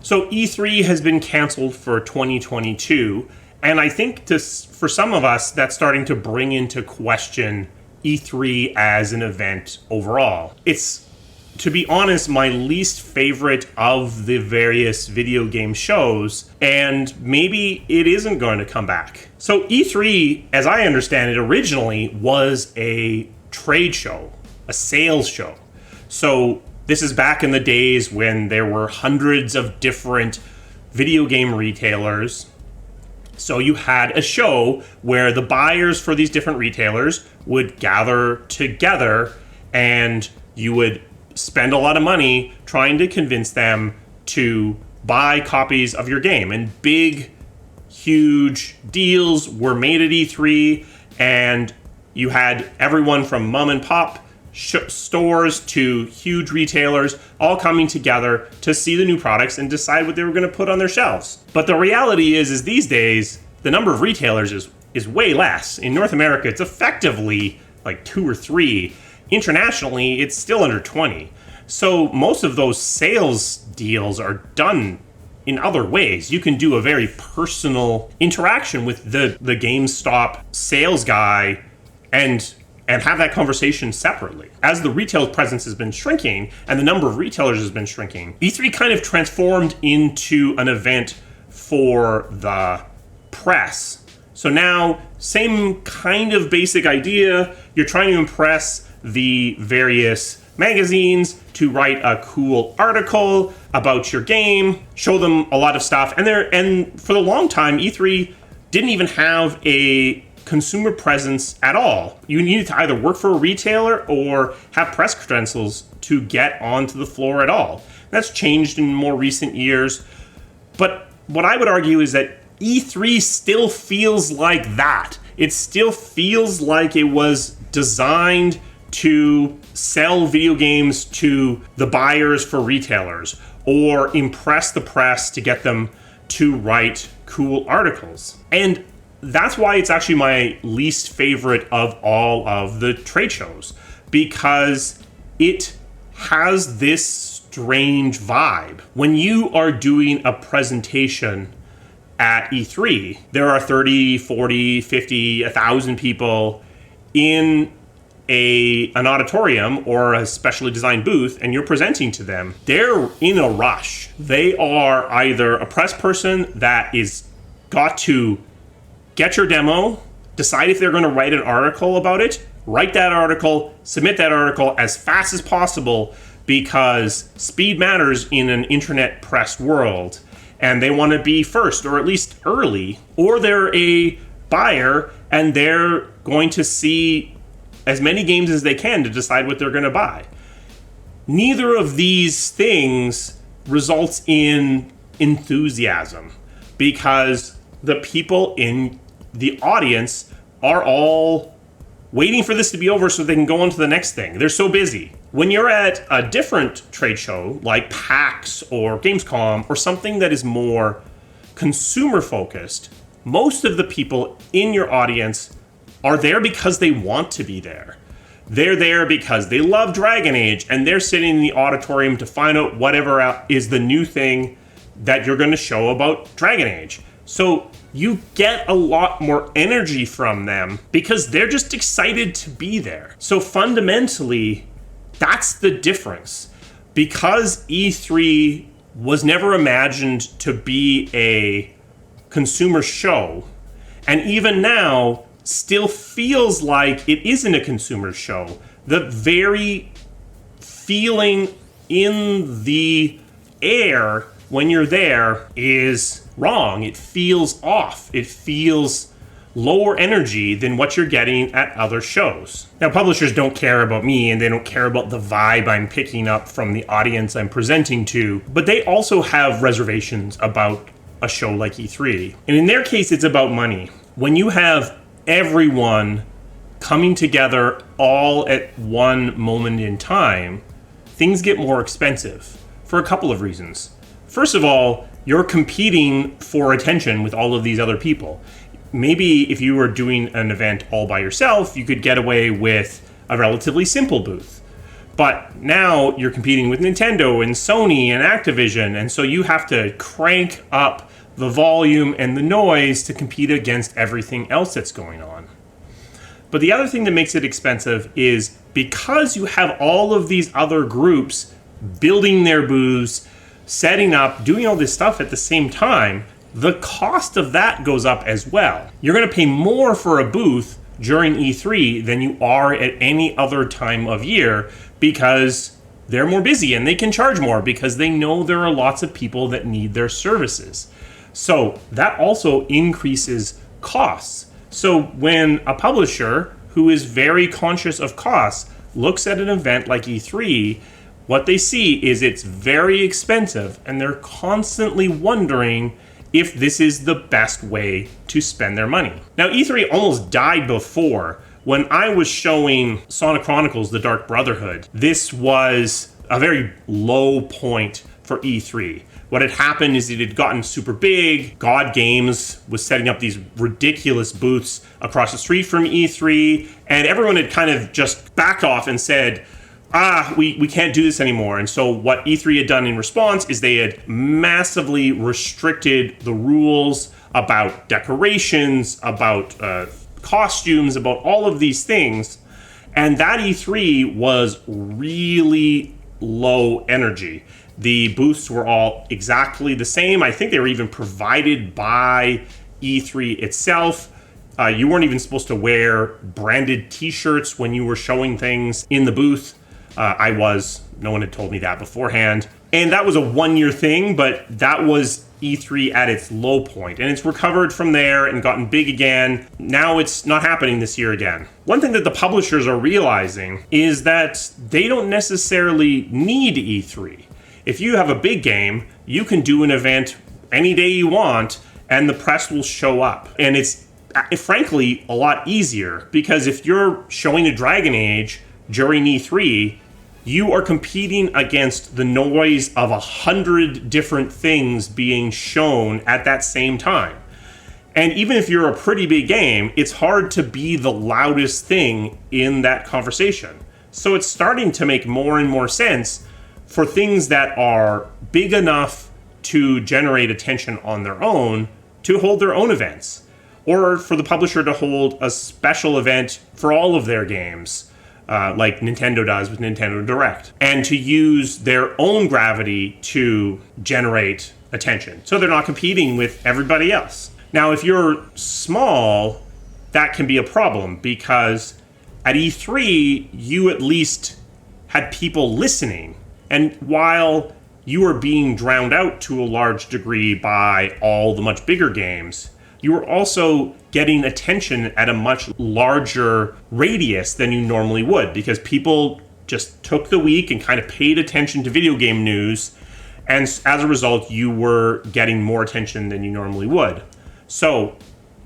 So E3 has been canceled for 2022, and I think for some of us, that's starting to bring into question E3 as an event overall. It's, to be honest, my least favorite of the various video game shows, and maybe it isn't going to come back. So E3, as I understand it, originally was a trade show, a sales show. So this is back in the days when there were hundreds of different video game retailers. So you had a show where the buyers for these different retailers would gather together, and you would spend a lot of money trying to convince them to buy copies of your game. And big, huge deals were made at E3, and you had everyone from mom and pop stores to huge retailers all coming together to see the new products and decide what they were going to put on their shelves. But the reality is these days, the number of retailers is way less. In North America, it's effectively like 2 or 3. Internationally, it's still under 20. So most of those sales deals are done in other ways. You can do a very personal interaction with the GameStop sales guy and have that conversation separately. As the retail presence has been shrinking and the number of retailers has been shrinking, E3 kind of transformed into an event for the press. So now, same kind of basic idea. You're trying to impress the various magazines to write a cool article about your game, show them a lot of stuff. And for a long time, E3 didn't even have a consumer presence at all. You needed to either work for a retailer or have press credentials to get onto the floor at all. That's changed in more recent years. But what I would argue is that E3 still feels like that. It still feels like it was designed to sell video games to the buyers for retailers or impress the press to get them to write cool articles. And that's why it's actually my least favorite of all of the trade shows, because it has this strange vibe. When you are doing a presentation at E3, there are 30, 40, 50, 1,000 people in an auditorium or a specially designed booth, and you're presenting to them. They're in a rush. They are either a press person that is got to get your demo, decide if they're going to write an article about it, write that article, submit that article as fast as possible, because speed matters in an internet press world, and they want to be first or at least early. Or they're a buyer and they're going to see as many games as they can to decide what they're going to buy. Neither of these things results in enthusiasm, because the people in the audience are all waiting for this to be over so they can go on to the next thing. They're so busy. When you're at a different trade show like PAX or Gamescom or something that is more consumer focused, most of the people in your audience are there because they want to be there. They're there because they love Dragon Age, and they're sitting in the auditorium to find out whatever is the new thing that you're going to show about Dragon Age. So you get a lot more energy from them because they're just excited to be there. So fundamentally, that's the difference. Because E3 was never imagined to be a consumer show, and even now still feels like it isn't a consumer show. The very feeling in the air when you're there is wrong. It feels off. It feels lower energy than what you're getting at other shows. Now, publishers don't care about me, and they don't care about the vibe I'm picking up from the audience I'm presenting to, but they also have reservations about a show like E3. And in their case, it's about money. When you have everyone coming together all at one moment in time, things get more expensive for a couple of reasons. First of all, you're competing for attention with all of these other people. Maybe if you were doing an event all by yourself, you could get away with a relatively simple booth. But now you're competing with Nintendo and Sony and Activision, and so you have to crank up the volume and the noise to compete against everything else that's going on. But the other thing that makes it expensive is because you have all of these other groups building their booths, setting up, doing all this stuff at the same time, the cost of that goes up as well. You're going to pay more for a booth during E3 than you are at any other time of year because they're more busy and they can charge more because they know there are lots of people that need their services. So that also increases costs. So when a publisher who is very conscious of costs looks at an event like E3, what they see is it's very expensive and they're constantly wondering if this is the best way to spend their money. Now, E3 almost died before. When I was showing Sonic Chronicles: The Dark Brotherhood, this was a very low point for E3. What had happened is it had gotten super big. God Games was setting up these ridiculous booths across the street from E3, and everyone had kind of just backed off and said, we can't do this anymore. And so what E3 had done in response is they had massively restricted the rules about decorations, about costumes, about all of these things. And that E3 was really low energy. The booths were all exactly the same. I think they were even provided by E3 itself. You weren't even supposed to wear branded t-shirts when you were showing things in the booth. I was. No one had told me that beforehand. And that was a one-year thing, but that was E3 at its low point. And it's recovered from there and gotten big again. Now it's not happening this year again. One thing that the publishers are realizing is that they don't necessarily need E3. If you have a big game, you can do an event any day you want, and the press will show up. And it's frankly a lot easier because if you're showing a Dragon Age during E3, you are competing against the noise of 100 different things being shown at that same time. And even if you're a pretty big game, it's hard to be the loudest thing in that conversation. So it's starting to make more and more sense for things that are big enough to generate attention on their own to hold their own events, or for the publisher to hold a special event for all of their games. Like Nintendo does with Nintendo Direct, and to use their own gravity to generate attention. So they're not competing with everybody else. Now, if you're small, that can be a problem because at E3, you at least had people listening. And while you were being drowned out to a large degree by all the much bigger games, you were also getting attention at a much larger radius than you normally would because people just took the week and kind of paid attention to video game news. And as a result, you were getting more attention than you normally would. So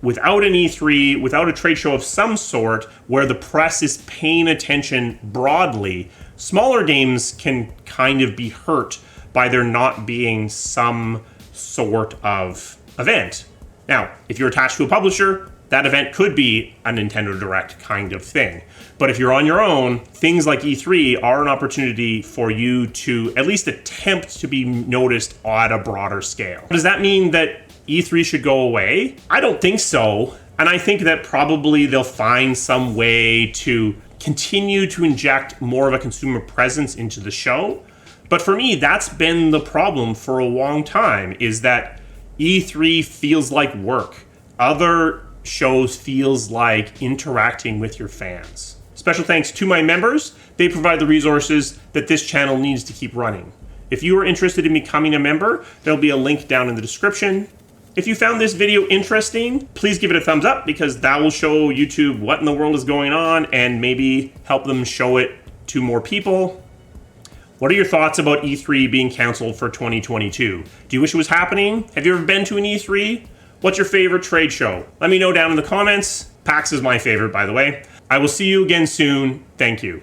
without an E3, without a trade show of some sort where the press is paying attention broadly, smaller games can kind of be hurt by there not being some sort of event. Now, if you're attached to a publisher, that event could be a Nintendo Direct kind of thing. But if you're on your own, things like E3 are an opportunity for you to at least attempt to be noticed at a broader scale. Does that mean that E3 should go away? I don't think so. And I think that probably they'll find some way to continue to inject more of a consumer presence into the show. But for me, that's been the problem for a long time, is that E3 feels like work. Other shows feels like interacting with your fans. Special thanks to my members. They provide the resources that this channel needs to keep running. If you are interested in becoming a member, there'll be a link down in the description. If you found this video interesting, please give it a thumbs up because that will show YouTube what in the world is going on and maybe help them show it to more people. What are your thoughts about E3 being canceled for 2022? Do you wish it was happening? Have you ever been to an E3? What's your favorite trade show? Let me know down in the comments. PAX is my favorite, by the way. I will see you again soon. Thank you.